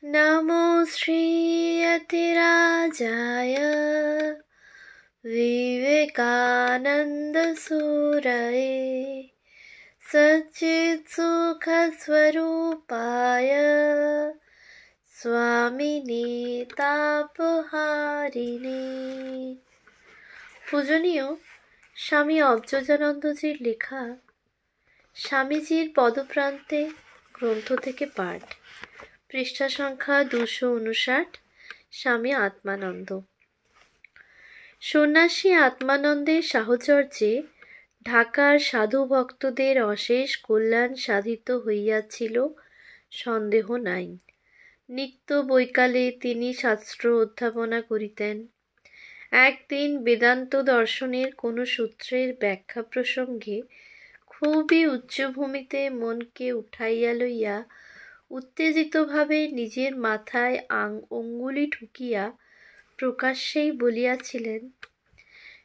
नमो श्रीयतिराजाय विवेकानन्दसूरये सच्चित्सुखस्वरूपाय स्वामिने तापहारिणे। পূজনীয় স্বামী অবচেতনানন্দজির লেখা স্বামীজির পদপ্রান্তে গ্রন্থ থেকে পাঠ, পৃষ্ঠা সংখ্যা 259। স্বামী আত্মানন্দ। সন্ন্যাসী আত্মানন্দের সাহচর্যে ঢাকার সাধু ভক্তদের অশেষ কল্যাণ সাধিত হইয়াছিল সন্দেহ নাই। নিত্য বৈকালে তিনি শাস্ত্র অধ্যাপনা করিতেন। একদিন বেদান্ত দর্শনের কোনো সূত্রের ব্যাখ্যা প্রসঙ্গে খুবই উচ্চভূমিতে মনকে উঠাইয়া লইয়া উত্তেজিতভাবে নিজের মাথায় অঙ্গুলি ঠুকিয়া প্রকাশ্যেই বলিয়াছিলেন,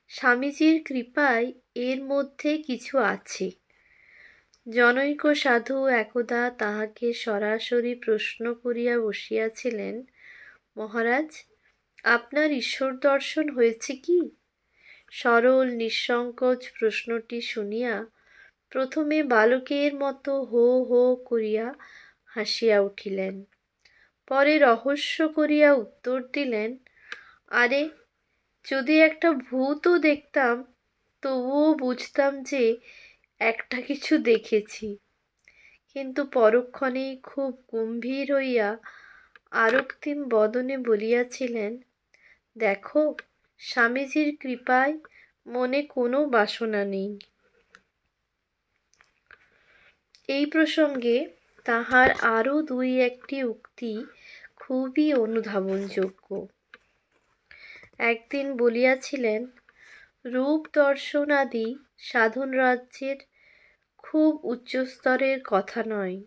স্বামীজির কৃপায় এর মধ্যে কিছু আছে। জনৈক সাধু একদা তাহাকে সরাসরি প্রশ্ন করিয়া বসিয়াছিলেন, মহারাজ, আপনার ঈশ্বর দর্শন হয়েছে কি? সরল নিঃসংকোচ প্রশ্নটি শুনিয়া প্রথমে বালকের মতো হো হো করিয়া হাসিয়া উঠিলেন। পরে রহস্য করিয়া উত্তর দিলেন, আরে, যদি একটা ভূতও দেখতাম তবুও বুঝতাম যে একটা কিছু দেখেছি। কিন্তু পরক্ষণেই খুব গম্ভীর হইয়া আরক্তিম বদনে বলিয়াছিলেন, দেখো, স্বামীজির কৃপায় মনে কোনো বাসনা নেই। এই প্রসঙ্গে তাহার আরও দুই একটি উক্তি খুবই অনুধাবনযোগ্য। একদিন বলিয়াছিলেন, রূপ দর্শন আদি সাধন রাজ্যের খুব উচ্চস্তরের কথা নয়।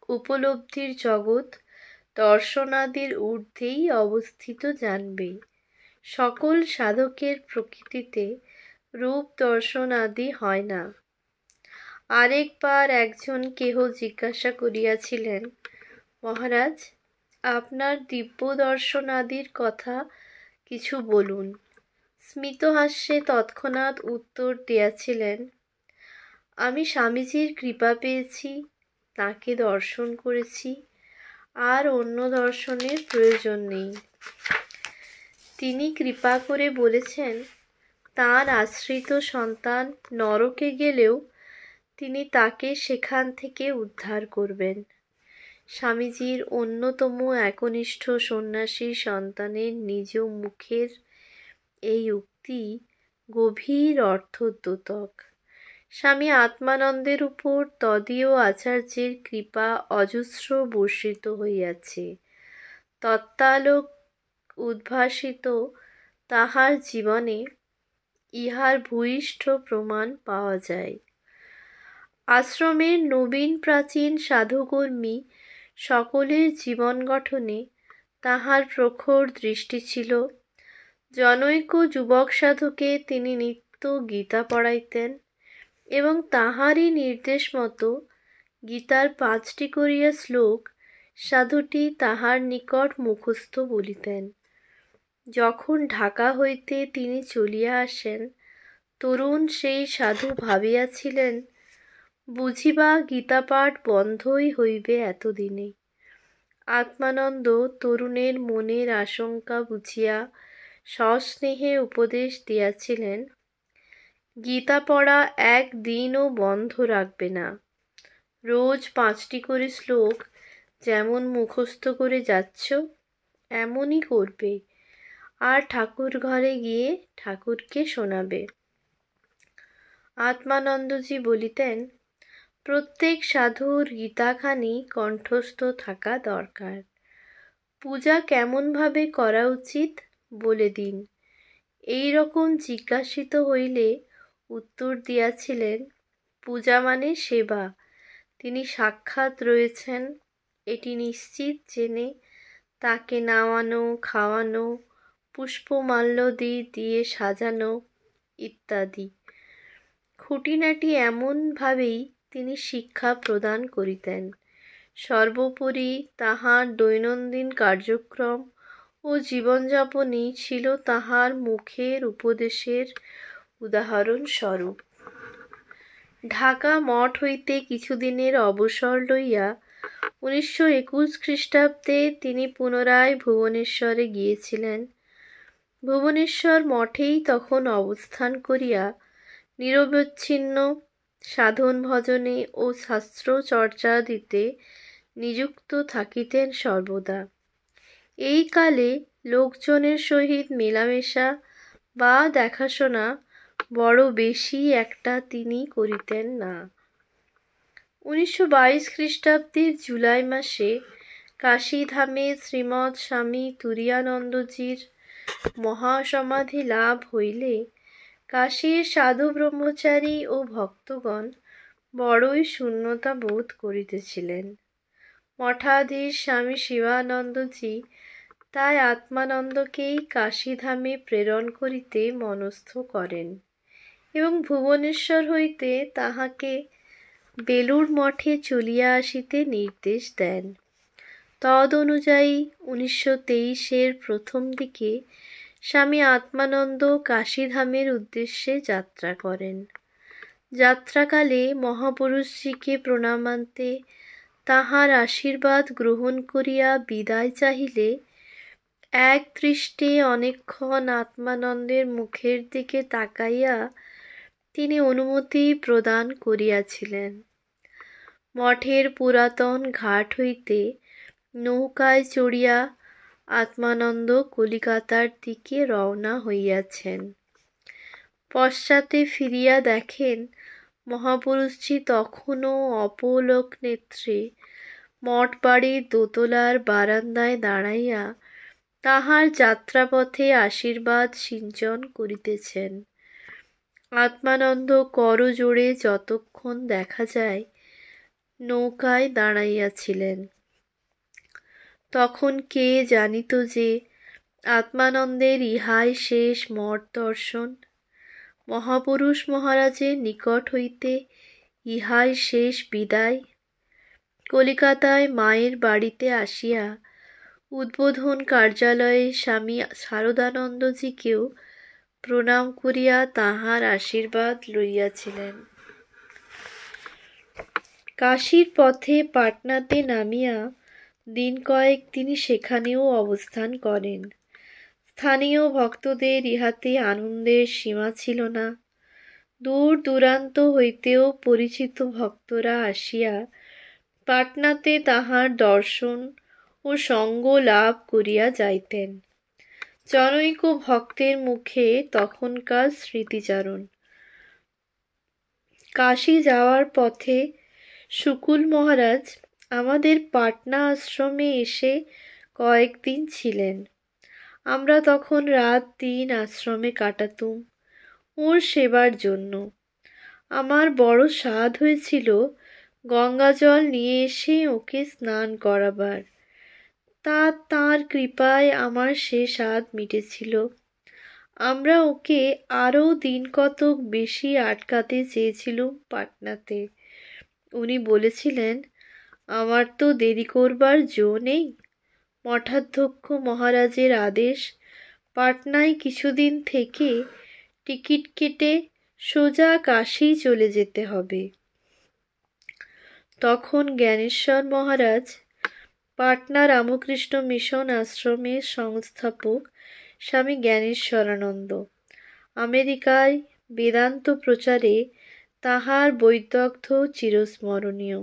উপলব্ধির জগৎ দর্শনাদির ঊর্ধ্বেই অবস্থিত জানবে। সকল সাধকের প্রকৃতিতে রূপ দর্শন আদি হয় না। আরেকবার একজন কেহ জিজ্ঞাসা করিয়াছিলেন, মহারাজ, আপনার দিব্য দর্শন আদির কথা কিছু বলুন। স্মিতহাস্যে তৎক্ষণাৎ উত্তর দিয়াছিলেন, আমি স্বামীজির কৃপা পেয়েছি, তাঁকে দর্শন করেছি, আর অন্য দর্শনের প্রয়োজন নেই। তিনি কৃপা করে বলেছেন, তাঁর আশ্রিত সন্তান নরকে গেলেও তিনি তাকে সেখান থেকে উদ্ধার করবেন। স্বামীজির অন্যতম একনিষ্ঠ সন্ন্যাসী সন্তানের নিজ মুখের এই উক্তি গভীর অর্থোদ্যোতক। স্বামী আত্মানন্দের উপর তদীয় আচার্যের কৃপা অজস্র বর্ষিত হইয়াছে। তত্ত্বালোক উদ্ভাসিত তাহার জীবনে ইহার ভূয়িষ্ঠ প্রমাণ পাওয়া যায়। আশ্রমের নবীন প্রাচীন সাধুকর্মী সকলের জীবন গঠনে তাহার প্রখর দৃষ্টি ছিল। জনৈক যুবক সাধুকে তিনি নিত্য গীতা পড়াইতেন এবং তাহারই নির্দেশ মতো গীতার 5টি করিয়া শ্লোক সাধুটি তাহার নিকট মুখস্থ বলিতেন। যখন ঢাকা হইতে তিনি চলিয়া আসেন, তরুণ সেই সাধু ভাবিয়াছিলেন, বুঝিবা গীতাপাঠ বন্ধই হইবে এতদিনে। আত্মানন্দ তরুণের মনের আশঙ্কা বুঝিয়া সস্নেহে উপদেশ দিয়াছিলেন, গীতা পড়া একদিনও বন্ধ রাখবে না। রোজ 5টি করে শ্লোক যেমন মুখস্থ করে যাচ্ছ এমনই করবে, আর ঠাকুর ঘরে গিয়ে ঠাকুরকে শোনাবে। আত্মানন্দজি বলিতেন, প্রত্যেক সাধুর গীতাখানি কণ্ঠস্থ থাকা দরকার। পূজা কেমনভাবে করা উচিত বলে দিন। এই রকম জিজ্ঞাসিত হইলে উত্তর দিয়াছিলেন, পূজা মানে সেবা। তিনি সাক্ষাৎ রয়েছেন এটি নিশ্চিত জেনে তাকে নাওয়ানো, খাওয়ানো, পুষ্পমাল্যদি দিয়ে সাজানো ইত্যাদি খুঁটিনাটি এমনভাবেই তিনি শিক্ষা প্রদান করিতেন। সর্বোপরি তাহার দৈনন্দিন কার্যক্রম ও জীবনযাপনই ছিল তাহার মুখের উপদেশের উদাহরণস্বরূপ। ঢাকা মঠ হইতে কিছুদিনের অবসর লইয়া 1921 খ্রিস্টাব্দে তিনি পুনরায় ভুবনেশ্বরে গিয়েছিলেন। ভুবনেশ্বর মঠেই তখন অবস্থান করিয়া নিরবচ্ছিন্ন সাধন ভজনে ও শাস্ত্র চর্চাদিতে নিযুক্ত থাকিতেন সর্বদা। এই কালে লোকজনের সহিত মেলামেশা বা দেখাশোনা বড় বেশি একটা তিনি করিতেন না। 1922 খ্রিস্টাব্দের জুলাই মাসে কাশীধামে শ্রীমৎ স্বামী তুরীয়ানন্দজির মহাসমাধি লাভ হইলে কাশীর সাধু ব্রহ্মচারী ও ভক্তগণ বড়ই শূন্যতা বোধ করিতেছিলেন। মঠাধীশ স্বামী শিবানন্দজি তাই আত্মানন্দকেই কাশীধামে প্রেরণ করিতে মনস্থ করেন এবং ভুবনেশ্বর হইতে তাহাকে বেলুড় মঠে চলিয়া আসিতে নির্দেশ দেন। তদ অনুযায়ী 1923 প্রথম দিকে স্বামী আত্মানন্দ কাশীধামের উদ্দেশ্যে যাত্রা করেন। যাত্রাকালে মহাপুরুষজিকে প্রণামান্তে তাহার আশীর্বাদ গ্রহণ করিয়া বিদায় চাহিলে এক দৃষ্টে অনেকক্ষণ আত্মানন্দের মুখের দিকে তাকাইয়া তিনি অনুমতি প্রদান করিয়াছিলেন। মঠের পুরাতন ঘাট হইতে নৌকায় চড়িয়া আত্মানন্দ কলিকাতার দিকে রওনা হইয়াছেন। পশ্চাতে ফিরিয়া দেখেন মহাপুরুষজি তখনও অপলক নেত্রে মঠ বাড়ির দোতলার বারান্দায় দাঁড়াইয়া তাহার যাত্রাপথে আশীর্বাদ সিঞ্চন করিতেছেন। আত্মানন্দ করজোড়ে যতক্ষণ দেখা যায় নৌকায় দাঁড়াইয়াছিলেন। তখন কে জানিত যে আত্মানন্দের ইহাই শেষ মঠ দর্শন, মহাপুরুষ মহারাজের নিকট হইতে ইহাই শেষ বিদায়। কলিকাতায় মায়ের বাড়িতে আসিয়া উদ্বোধন কার্যালয়ে স্বামী শারদানন্দজিকেও প্রণাম করিয়া তাহার আশীর্বাদ লইয়াছিলেন। কাশীর পথে পাটনাতে নামিয়া দিন কয়েক তিনি সেখানেও অবস্থান করেন। স্থানীয় ভক্তদের ইহাতে আনন্দের সীমা ছিল না। দূর দূরান্ত হইতেও পরিচিত ভক্তরা আসিয়া পাটনাতে তাহার দর্শন ও সঙ্গ লাভ করিয়া যাইতেন। জনৈক ভক্তের মুখে তখনকার স্মৃতিচারণ। কাশী যাওয়ার পথে শুকুল মহারাজ আমাদের পাটনা আশ্রমে এসে কয়েকদিন ছিলেন। আমরা তখন রাত দিন আশ্রমে কাটাতুম ওর সেবার জন্য। আমার বড় সাধ হয়েছিল গঙ্গাজল নিয়ে এসে ওকে স্নান করাবার। তাঁর কৃপায় আমার সে সাধ মিটেছিল। আমরা ওকে আরও দিন কতক বেশি আটকাতে চেয়েছিলুম পাটনাতে। উনি বলেছিলেন, আমার তো দেরি করবার জো নেই। মঠাধ্যক্ষ মহারাজের আদেশ, পাটনায় কিছুদিন থেকে টিকিট কেটে সোজা কাশী চলে যেতে হবে। তখন জ্ঞানেশ্বর মহারাজ, পাটনা রামকৃষ্ণ মিশন আশ্রমের সংস্থাপক স্বামী জ্ঞানেশ্বরানন্দ, আমেরিকায় বেদান্ত প্রচারে তাহার বৈদগ্ধ্য চিরস্মরণীয়।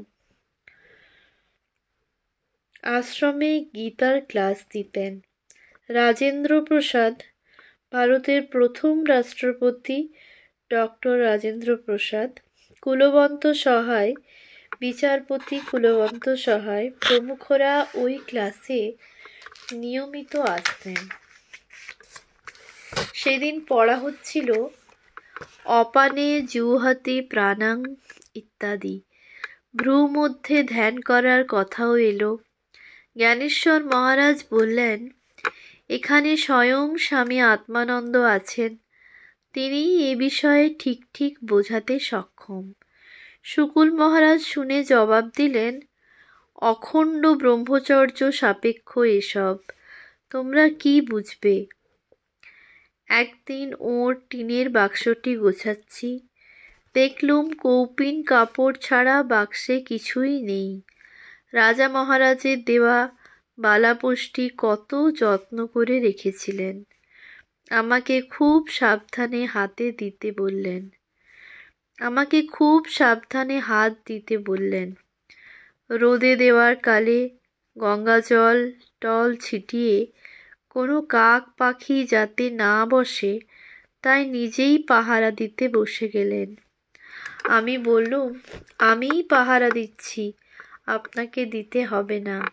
আশ্রমে গীতার ক্লাস দিতেন। রাজেন্দ্র প্রসাদ, ভারতের প্রথম রাষ্ট্রপতি ডক্টর রাজেন্দ্র প্রসাদ, কুলবন্ত সহায়, বিচারপতি কুলবন্ত সহায় প্রমুখরা ওই ক্লাসে নিয়মিত আসতেন। সেদিন পড়া হচ্ছিল অপানে জুহতি প্রাণাং ইত্যাদি। ভ্রু মধ্যে ধ্যান করার কথাও এলো। জ্ঞানেশ্বর মহারাজ বললেন, এখানে স্বয়ং স্বামী আত্মানন্দ আছেন, তিনি এ বিষয়ে ঠিক ঠিক বোঝাতে সক্ষম। শুকুল মহারাজ শুনে জবাব দিলেন, অখণ্ড ব্রহ্মচর্য সাপেক্ষ এসব, তোমরা কি বুঝবে? একদিন ওর টিনের বাক্সটি গোছাচ্ছি, দেখলুম কৌপিন কাপড় ছাড়া বাক্সে কিছুই নেই। রাজা মহারাজের দেওয়া বালাপোষটি কত যত্ন করে রেখেছিলেন। আমাকে খুব সাবধানে হাত দিতে বললেন। রোদে দেওয়ার কালে গঙ্গা জল টল ছিটিয়ে কোনো কাক পাখি যাতে না বসে তাই নিজেই পাহারা দিতে বসে গেলেন। আমি বললুম, আমিই পাহারা দিচ্ছি, আপনাকে দিতে হবে না।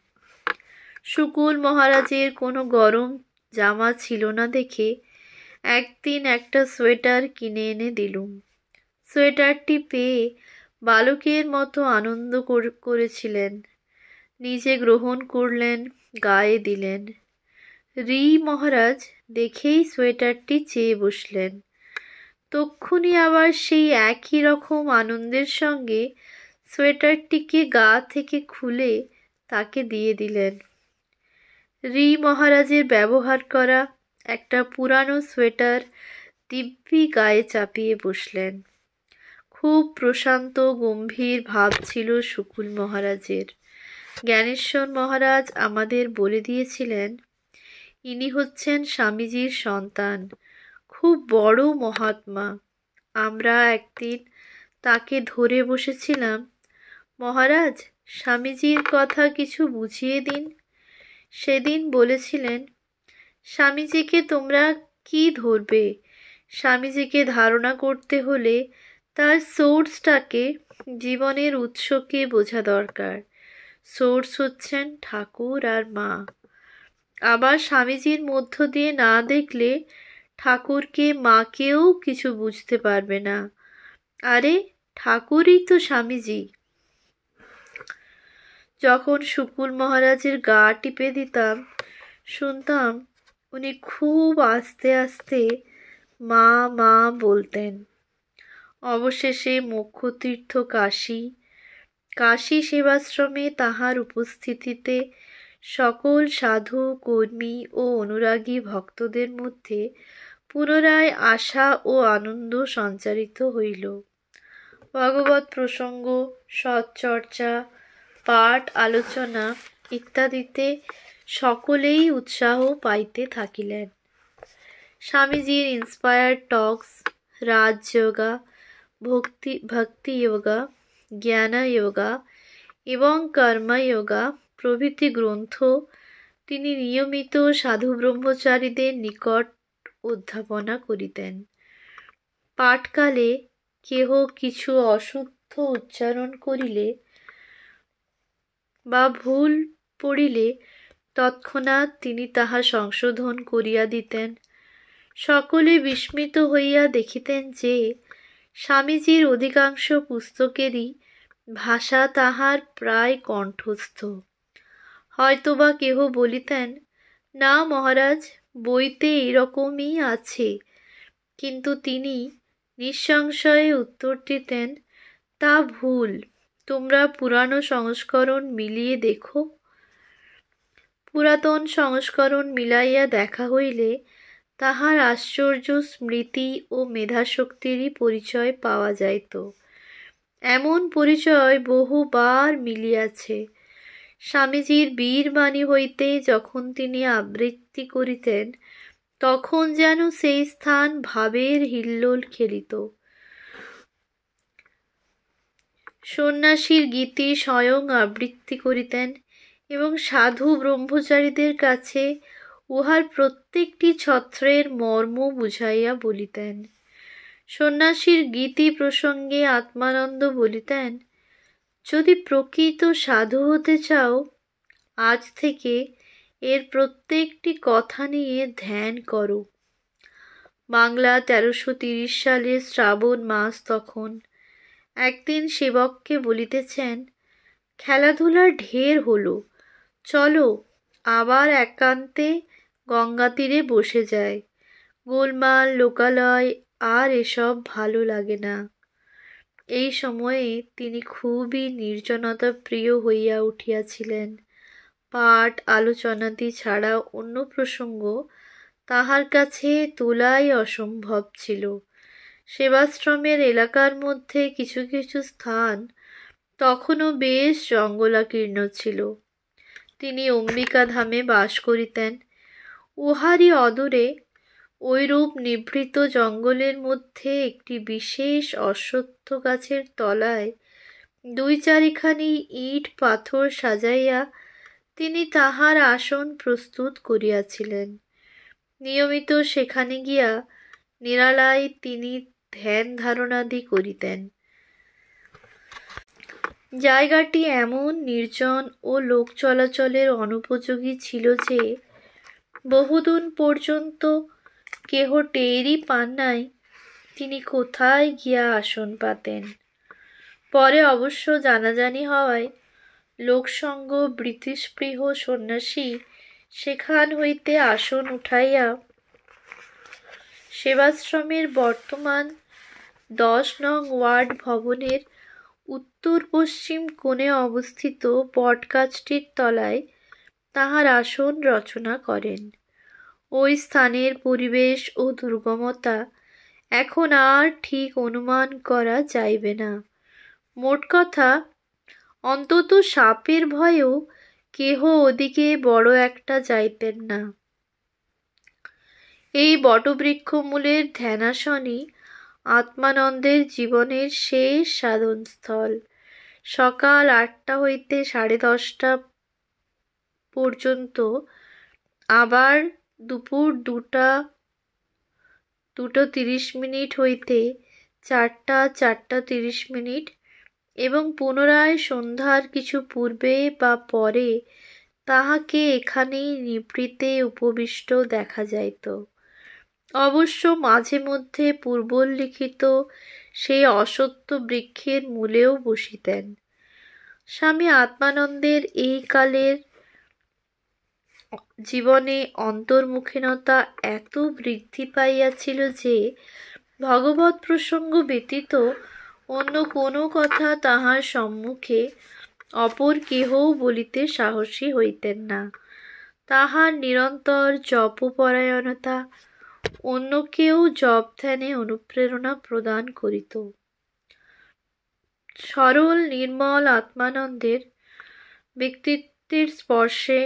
শুকুল মহারাজের কোনো গরম জামা ছিল না দেখে একদিন একটা সোয়েটার কিনে এনে দিলুম। সোয়েটারটি পেয়ে বালকের মতো আনন্দ করেছিলেন। নিজে গ্রহণ করলেন, গায়ে দিলেন। মহারাজ দেখেই সোয়েটারটি চেয়ে বসলেন। তক্ষুনি আবার সেই একই রকম আনন্দের সঙ্গে সোয়েটারটিকে গা থেকে খুলে তাকে দিয়ে দিলেন। মহারাজের ব্যবহার করা একটা পুরানো সোয়েটার দিব্যি গায়ে চাপিয়ে বসলেন। খুব প্রশান্ত গম্ভীর ভাব ছিল শুকুল মহারাজের। জ্ঞানেশ্বর মহারাজ আমাদের বলে দিয়েছিলেন, ইনি হচ্ছেন স্বামীজির সন্তান, খুব বড় মহাত্মা। আমরা একদিন তাকে ধরে বসেছিলাম, মহারাজ স্বামীজির কথা কিছু বুঝিয়ে দিন। সেদিন বলেছিলেন, স্বামীজিকে তোমরা কি ধরবে? স্বামীজিকে ধারণা করতে হলে তার সোর্সটাকে, জীবনের উৎসকে বোঝা দরকার। সোর্স হচ্ছেন ঠাকুর আর মা। আবার স্বামীজির মধ্য দিয়ে না দেখলে ঠাকুরকে মাকেও কিছু বুঝতে পারবে না। আরে ঠাকুরই তো স্বামীজি। যখন শুকুল মহারাজের গা টিপে দিতাম শুনতাম উনি খুব আস্তে আস্তে মা মা বলতেন। অবশেষে মোক্ষতীর্থ কাশী সেবাশ্রমে তাহার উপস্থিতিতে সকল সাধু কর্মী ও অনুরাগী ভক্তদের মধ্যে পুনরায় আশা ও আনন্দ সঞ্চারিত হইল। ভগবৎ প্রসঙ্গ, সৎচর্চা, পাঠ আলোচনা ইত্যাদিতে সকলেই উৎসাহ পাইতে থাকিলেন। স্বামীজির ইন্সপায়ার্ড টকস, রাজযোগা, ভক্তি যোগা, জ্ঞান যোগা এবং কর্মযোগা প্রভৃতি গ্রন্থ তিনি নিয়মিত সাধু ব্রহ্মচারীদের নিকট অধ্যাপনা করিতেন। পাঠকালে কেহ কিছু অশুদ্ধ উচ্চারণ করিলে বা ভুল পড়িলে তৎক্ষণাৎ তিনি তাহা সংশোধন করিয়া দিতেন। সকলে বিস্মিত হইয়া দেখিতেন যে স্বামীজির অধিকাংশ পুস্তকেরই ভাষা তাহার প্রায় কণ্ঠস্থ। হয়তোবা কেহ বলিতেন, না মহারাজ, বইতে এরকমই আছে, কিন্তু তিনি নিঃসংশয়ে উত্তর দিতেন, তা ভুল, তোমরা পুরানো সংস্করণ মিলিয়ে দেখো। পুরাতন সংস্করণ মিলাইয়া দেখা হইলে তাহার আশ্চর্য স্মৃতি ও মেধাশক্তিরই পরিচয় পাওয়া যাইত। এমন পরিচয় বহুবার মিলিয়াছে। স্বামীজির বীরবাণী হইতে যখন তিনি আবৃত্তি করিতেন তখন যেন সেই স্থান ভাবের হিল্লোল খেলিত। সন্ন্যাসীর গীতি স্বয়ং আবৃত্তি করিতেন এবং সাধু ব্রহ্মচারীদের কাছে উহার প্রত্যেকটি ছত্রের মর্ম বুঝাইয়া বলিতেন। সন্ন্যাসীর গীতি প্রসঙ্গে আত্মানন্দ বলিতেন, যদি প্রকৃত সাধু হতে চাও, আজ থেকে এর প্রত্যেকটি কথা নিয়ে ধ্যান করো। বাংলা 1330 সালের শ্রাবণ মাস তখন। একদিন সেবককে বলিতেছেন, খেলাধুলার ঢের হলো, চলো আবার একান্তে গঙ্গা তীরে বসে যায়। গোলমাল লোকালয় আর এসব ভালো লাগে না। এই সময়ে তিনি খুবই নির্জনতা প্রিয় হইয়া উঠিয়াছিলেন। পাঠ আলোচনাদি ছাড়া অন্য প্রসঙ্গ তাহার কাছে তোলাই অসম্ভব ছিল। সেবাশ্রমের এলাকার মধ্যে কিছু কিছু স্থান তখনও বেশ জঙ্গলাকীর্ণ ছিল। তিনি অম্বিকা ধামে বাস করিতেন। উহারই অদূরে ঐরূপ নিভৃত জঙ্গলের মধ্যে একটি বিশেষ অশ্বত্থ গাছের তলায় দুই চারিখানি ইট পাথর সাজাইয়া তিনি তাহার আসন প্রস্তুত করিয়াছিলেন। নিয়মিত সেখানে গিয়া নিরালায় তিনি ধ্যান ধারণাদি করিতেন। জায়গাটি এমন নির্জন ও লোক চলাচলের অনুপযোগী ছিল যে বহুদিন পর্যন্ত কেহ টেরই পান নাই তিনি কোথায় গিয়া আসন পাতেন। পরে অবশ্য জানাজানি হওয়ায় লোকসঙ্গ বৃত্তিস্পৃহ সন্ন্যাসী সেখান হইতে আসন উঠাইয়া সেবাশ্রমের বর্তমান 10 নং ওয়ার্ড ভবনের উত্তর পশ্চিম কোণে অবস্থিত বটগাছটির তলায় তাহার আসন রচনা করেন। ওই স্থানের পরিবেশ ও দুর্গমতা এখন আর ঠিক অনুমান করা যাইবে না। মোট কথা, অন্তত সাপের ভয়েও কেহ ওদিকে বড় একটা যাইতেন না। এই বটবৃক্ষমূলের ধ্যানাসনই আত্মানন্দের জীবনের শেষ সাধনস্থল। সকাল 8টা হইতে 10:30 পর্যন্ত, আবার দুপুর 2:30 হইতে 4:30 এবং পুনরায় সন্ধ্যার কিছু পূর্বে বা পরে তাহাকে এখানেই নিভৃতে উপবিষ্ট দেখা যাইত। অবশ্য মাঝে মধ্যে পূর্বোল্লিখিত সেই অশ্বত্থ বৃক্ষের মূলেও বসিতেন। স্বামী আত্মানন্দের এই কালের জীবনে অন্তর্মুখিনতা এত বৃদ্ধি পাইয়াছিল যে ভগবৎ প্রসঙ্গ ব্যতীত অন্য কোনো কথা তাহার সম্মুখে অপর কেহও বলিতে সাহসী হইতেন না। তাহার নিরন্তর জপপরায়ণতা অন্যকেও জপ ধ্যানে অনুপ্রেরণা প্রদান করিত। সরল নির্মল আত্মানন্দের ব্যক্তিত্বের স্পর্শে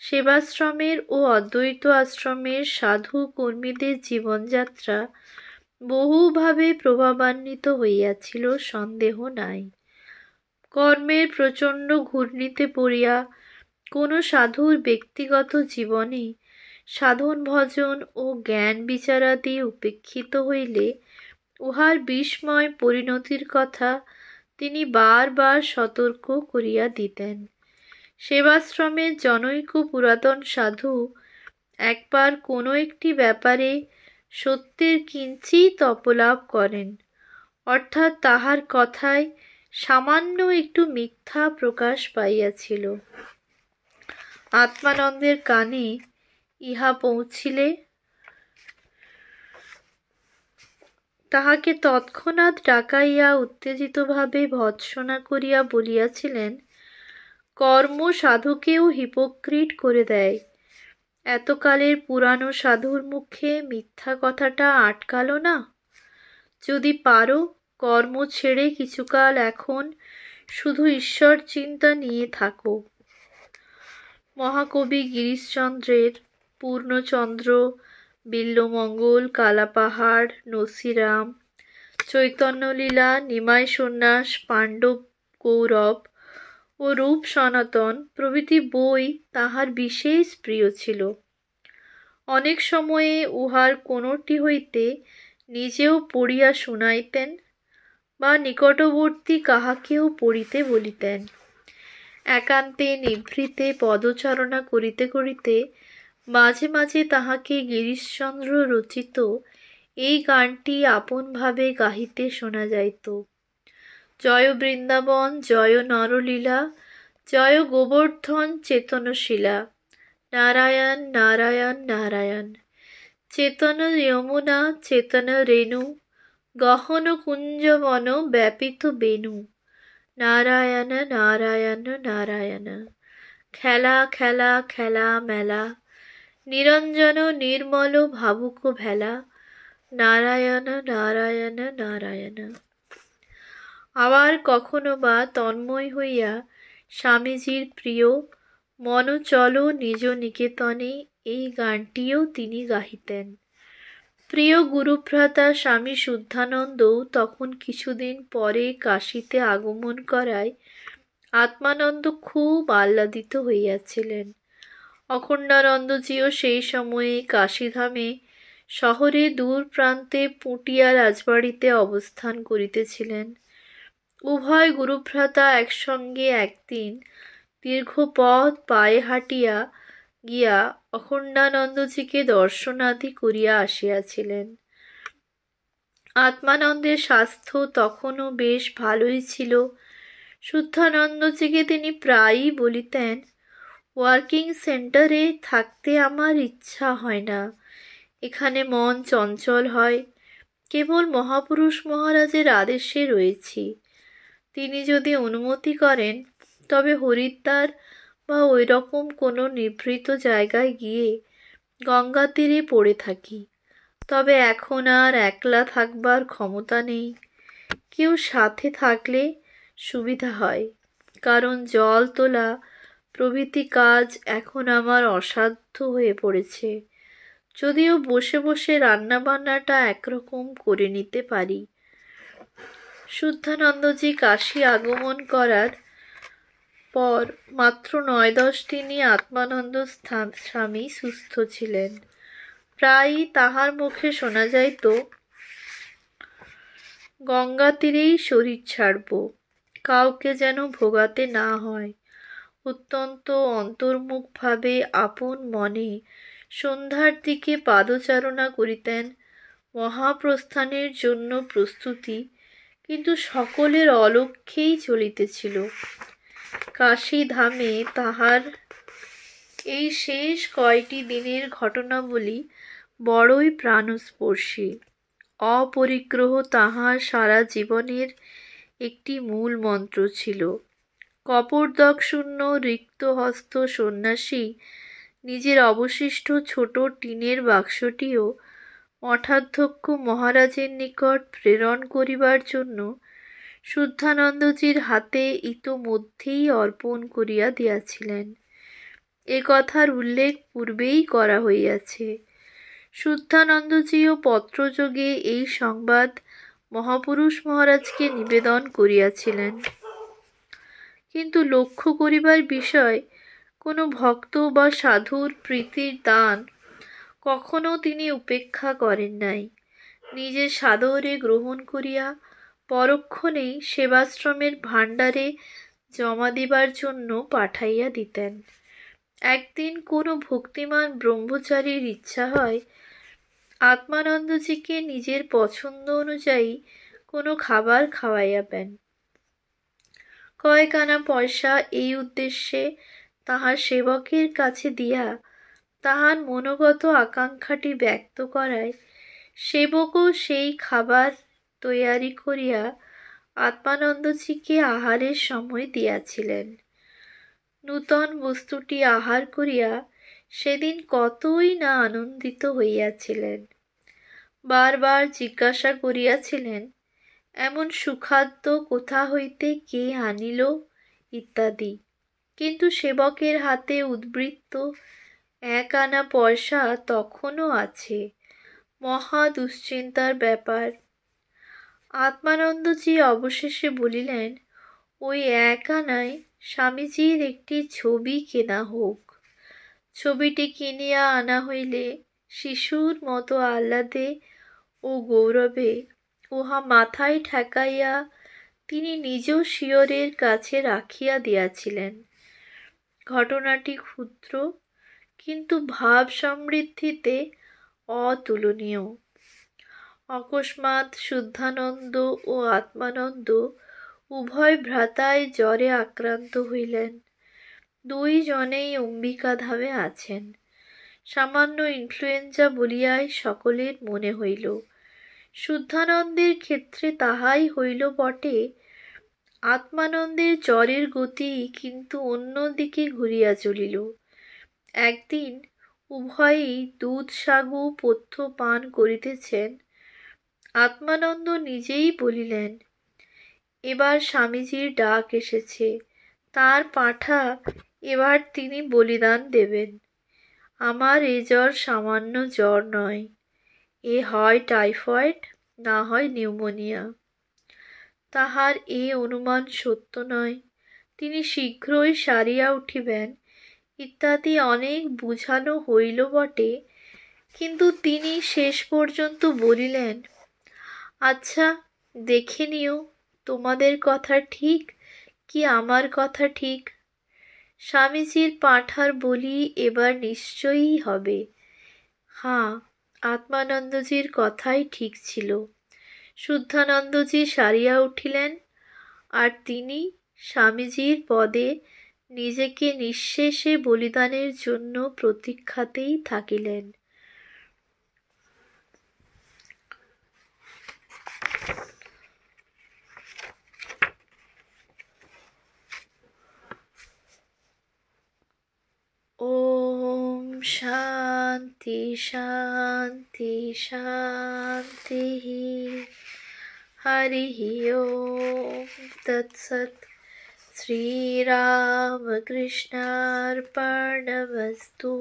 সেবাশ্রমের ও অদ্বৈত আশ্রমের সাধু কর্মীদের জীবনযাত্রা বহুভাবে প্রভাবান্বিত হইয়াছিল, সন্দেহ নাই। কর্মের প্রচণ্ড ঘূর্ণিতে পড়িয়া কোনো সাধুর ব্যক্তিগত জীবনে সাধন ভজন ও জ্ঞান বিচারাদি উপেক্ষিত হইলে উহার বিস্ময় পরিণতির কথা তিনি বারবার সতর্ক করিয়া দিতেন। সেবাশ্রমের জনৈক পুরাতন সাধু একবার কোনো একটি ব্যাপারে সত্যের কিঞ্চিৎ অপলাপ করেন, অর্থাৎ তাহার কথায় সামান্য একটু মিথ্যা প্রকাশ পাইয়াছিল। আত্মানন্দের কানে ইহা পৌঁছিলে তাহাকে তৎক্ষণাৎ ডাকাইয়া উত্তেজিতভাবে ভর্ৎসনা করিয়া বলিয়াছিলেন, কর্ম সাধুকেও হিপোক্রিট করে দেয়। এতকালের পুরানো সাধুর মুখে মিথ্যা কথাটা আটকাল না? যদি পারো কর্ম ছেড়ে কিছুকাল এখন শুধু ঈশ্বর চিন্তা নিয়ে থাকো। মহাকবি গিরিশচন্দ্রের পূর্ণচন্দ্র, বিল্বমঙ্গল, কালাপাহাড়, নসিরাম, চৈতন্যলীলা, নিমাই সন্ন্যাস, পাণ্ডব কৌরব ও রূপ সনাতন প্রভৃতি বই তাহার বিশেষ প্রিয় ছিল। অনেক সময়ে উহার কোনোটি হইতে নিজেও পড়িয়া শুনাইতেন বা নিকটবর্তী কাহাকেও পড়িতে বলিতেন। একান্তে নিভৃতে পদচারণা করিতে করিতে মাঝে মাঝে তাহাকে গিরিশচন্দ্র রচিত এই গানটি আপনভাবে গাহিতে শোনা যাইত। জয় বৃন্দাবন, জয় নরলীলা, জয় গোবর্ধন চেতনশীলা, নারায়ণ নারায়ণ নারায়ণ, চেতন যমুনা চেতন রেণু, গহন কুঞ্জবন ব্যাপিত বেণু, নারায়ণ নারায়ণ নারায়ণ। খেলা খেলা খেলা মেলা, নিরঞ্জন নির্মল ভাবুক ভেলা, নারায়ণ নারায়ণ নারায়ণ। আবার কখনো বা তন্ময় হইয়া স্বামীজির প্রিয় মন চলো নিজ নিকেতনে এই গানটিও তিনি গাহিতেন। প্রিয় গুরুভ্রাতা স্বামী শুদ্ধানন্দও তখন কিছুদিন পরে কাশীতে আগমন করায় আত্মানন্দ খুব আহ্লাদিত হইয়াছিলেন। অখণ্ডানন্দজিও সেই সময়ে কাশীধামে শহরে দূর প্রান্তে পুটিয়া রাজবাড়িতে অবস্থান করিতেছিলেন। উভয় গুরুভ্রাতা একসঙ্গে একদিন দীর্ঘ পথ পায়ে হাঁটিয়া গিয়া অখণ্ডানন্দজিকে দর্শনাদি করিয়া আসিয়াছিলেন। আত্মানন্দের স্বাস্থ্য তখনও বেশ ভালোই ছিল। শুদ্ধানন্দজিকে তিনি প্রায়ই বলিতেন, ওয়ার্কিং সেন্টারে থাকতে আমার ইচ্ছা হয় না, এখানে মন চঞ্চল হয়। কেবল মহাপুরুষ মহারাজের আদেশে রয়েছি, তিনি যদি অনুমতি করেন তবে হরিদ্বার বা ওই রকম কোনো নিভৃত জায়গায় গিয়ে গঙ্গা তীরে পড়ে থাকি। তবে এখন আর একলা থাকবার ক্ষমতা নেই, কেউ সাথে থাকলে সুবিধা হয়, কারণ জল তোলা প্রভৃতি কাজ এখন আমার অসাধ্য হয়ে পড়েছে। যদিও বসে বসে রান্নাবান্নাটা একরকম করে নিতে পারি। শুদ্ধানন্দজি কাশী আগমন করার পর মাত্র 9-10 দিনই আত্মানন্দ স্বামী সুস্থ ছিলেন। প্রায়ই তাহার মুখে শোনা যাইত, গঙ্গা তীরেই শরীর ছাড়ব, কাউকে যেন ভোগাতে না হয়। অত্যন্ত অন্তর্মুখভাবে আপন মনে সন্ধ্যার দিকে পাদচারণা করিতেন। মহাপ্রস্থানের জন্য প্রস্তুতি কিন্তু সকলের অলক্ষ্যেই চলিতেছিল। কাশী ধামে তাহার এই শেষ কয়টি দিনের ঘটনাবলী বড়ই প্রাণস্পর্শী। অপরিগ্রহ তাহার সারা জীবনের একটি মূল মন্ত্র ছিল। কপর্দকশূন্য রিক্তহস্ত সন্ন্যাসী নিজের অবশিষ্ট ছোট টিনের বাক্সটিও মঠাধ্যক্ষ মহারাজের নিকট প্রেরণ করিবার জন্য শুদ্ধানন্দজির হাতে ইতোমধ্যেই অর্পণ করিয়া দিয়াছিলেন। এ কথার উল্লেখ পূর্বেই করা হইয়াছে। শুদ্ধানন্দজিও পত্রযোগে এই সংবাদ মহাপুরুষ মহারাজকে নিবেদন করিয়াছিলেন। কিন্তু লক্ষ্য করিবার বিষয়, কোনো ভক্ত বা সাধুর প্রীতির দান কখনো তিনি উপেক্ষা করেন নাই। নিজে সাদরে গ্রহণ করিয়া পরক্ষণেই সেবাশ্রমের ভাণ্ডারে জমা দিবার জন্য পাঠাইয়া দিতেন। একদিন কোনো ভক্তিমান ব্রহ্মচারীর ইচ্ছা হয় আত্মানন্দজিকে নিজের পছন্দ অনুযায়ী কোনো খাবার খাওয়াইয়াবেন। কয়েক আনা পয়সা এই উদ্দেশ্যে তাহার সেবকের কাছে দিয়া তাহার মনোগত আকাঙ্ক্ষাটি ব্যক্ত করায় সেবকও সেই খাবার তৈয়ারি করিয়া আত্মানন্দজিকে আহারের সময় দিয়াছিলেন। নূতন বস্তুটি আহার করিয়া সেদিন কতই না আনন্দিত হইয়াছিলেন। বারবার জিজ্ঞাসা করিয়াছিলেন, এমন সুখাদ্য কোথা হইতে কে আনিল ইত্যাদি। কিন্তু সেবকের হাতে উদ্বৃত্ত 1 আনা পয়সা তখনও আছে। মহা দুশ্চিন্তার ব্যাপার। আত্মানন্দজি অবশেষে বলিলেন, ওই 1 আনায় স্বামীজির একটি ছবি কেনা হোক। ছবিটি কিনিয়া আনা হইলে শিশুর মতো আহ্লাদে ও গৌরবে উহা মাথায় ঠেকাইয়া তিনি নিজ শিয়রের কাছে রাখিয়া দিয়াছিলেন। ঘটনাটি ক্ষুদ্র, কিন্তু ভাব সমৃদ্ধিতে অতুলনীয়। অকস্মাৎ শুদ্ধানন্দ ও আত্মানন্দ উভয় ভ্রাতাই জ্বরে আক্রান্ত হইলেন। 2 জনেই অম্বিকাধামে আছেন। সামান্য ইনফ্লুয়েঞ্জা বলিয়াই সকলের মনে হইল। শুদ্ধানন্দের ক্ষেত্রে তাহাই হইল বটে। আত্মানন্দের জ্বরের গতি কিন্তু অন্য দিকে ঘুরিয়া চলিল। একদিন উভয়েই দুধ সাগু পথ্য পান করিতেছেন। আত্মানন্দ নিজেই বলিলেন, এবার স্বামীজির ডাক এসেছে, তার পাঁঠা এবার তিনি বলিদান দেবেন। আমার এ জ্বর সামান্য জ্বর নয়, এ হয় টাইফয়েড, না হয় নিউমোনিয়া। তাহার এ অনুমান সত্য নয়, তিনি শীঘ্রই সারিয়া উঠিবেন ইত্যাদি অনেক বুঝানো হইল বটে, কিন্তু তিনি শেষ পর্যন্ত বলিলেন, আচ্ছা দেখে নিও তোমাদের কথা ঠিক কি আমার কথা ঠিক। স্বামীজির পাঁঠার বলি এবার নিশ্চয়ই হবে। হাঁ, আত্মানন্দজির কথাই ঠিক ছিল। শুদ্ধানন্দজি সারিয়া উঠিলেন, আর তিনি স্বামীজির পদে নিজেকে নিঃশেষে বলিদানের জন্য প্রতীক্ষাতেই থাকিলেন। ওম শান্তি শান্তি শান্তি। হরি ওম তৎসৎ। শ্রীরামকৃষ্ণার্পণমস্তু।